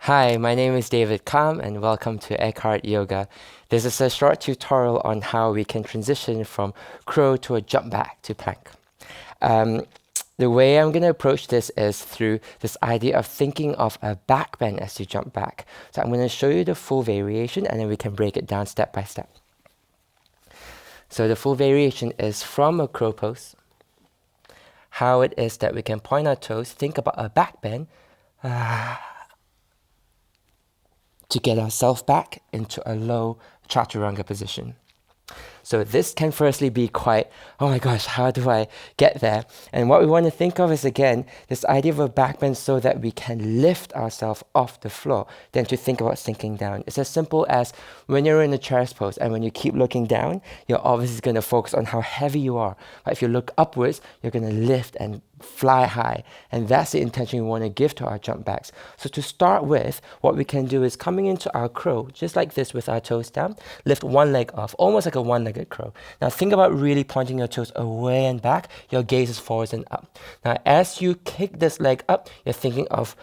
Hi, my name is David Kam and welcome to Eckhart Yoga. This is a short tutorial on how we can transition from crow to a jump back to plank. The way I'm going to approach this is through this idea of thinking of a back bend as you jump back. So I'm going to show you the full variation and then we can break it down step by step. So the full variation is from a crow pose, how it is that we can point our toes, think about a back bend, to get ourselves back into a low chaturanga position. So this can firstly be quite, oh my gosh, how do I get there? And what we want to think of is, again, this idea of a back bend so that we can lift ourselves off the floor, than to think about sinking down. It's as simple as when you're in a child's pose and when you keep looking down, you're obviously going to focus on how heavy you are. But if you look upwards, you're going to lift and fly high. And that's the intention we want to give to our jump backs. So to start with, what we can do is coming into our crow, just like this with our toes down, lift one leg off, almost like a one-legged crow. Now think about really pointing your toes away and back, your gaze is forwards and up. Now as you kick this leg up, you're thinking of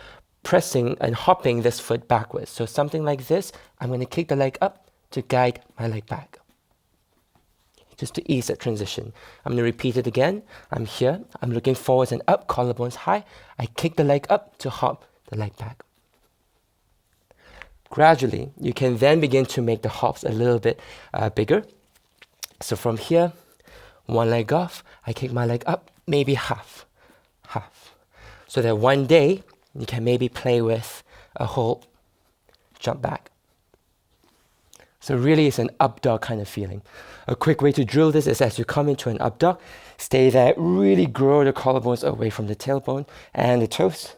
pressing and hopping this foot backwards. So something like this, I'm going to kick the leg up to guide my leg back, just to ease that transition. I'm going to repeat it again. I'm here, I'm looking forwards and up, collarbones high. I kick the leg up to hop the leg back. Gradually, you can then begin to make the hops a little bit bigger. So from here, one leg off, I kick my leg up, maybe half. So that one day, you can maybe play with a whole jump back. So really it's an up dog kind of feeling. A quick way to drill this is as you come into an up dog, stay there, really grow the collarbones away from the tailbone and the toes,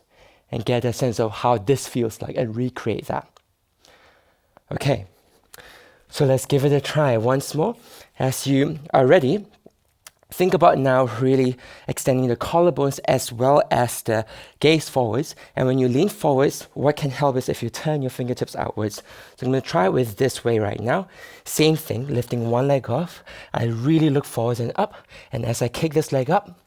and get a sense of how this feels like and recreate that. Okay, so let's give it a try once more. As you are ready, think about now really extending the collarbones as well as the gaze forwards. And when you lean forwards, what can help is if you turn your fingertips outwards. So I'm going to try it with this way right now. Same thing, lifting one leg off. I really look forwards and up. And as I kick this leg up,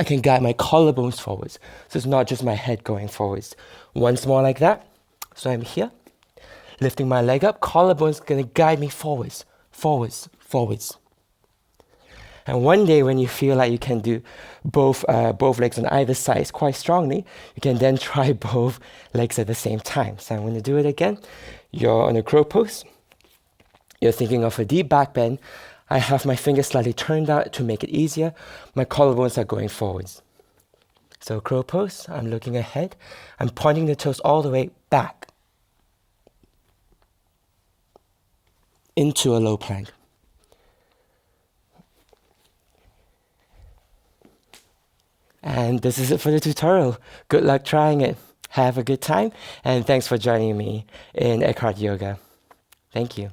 I can guide my collarbones forwards. So it's not just my head going forwards. Once more like that. So I'm here, lifting my leg up, collarbones going to guide me forwards. And one day when you feel like you can do both legs on either side quite strongly, you can then try both legs at the same time. So I'm going to do it again. You're on a crow pose. You're thinking of a deep back bend. I have my fingers slightly turned out to make it easier. My collarbones are going forwards. So crow pose, I'm looking ahead. I'm pointing the toes all the way back into a low plank. And this is it for the tutorial. Good luck trying it. Have a good time, and thanks for joining me in Eckhart Yoga. Thank you.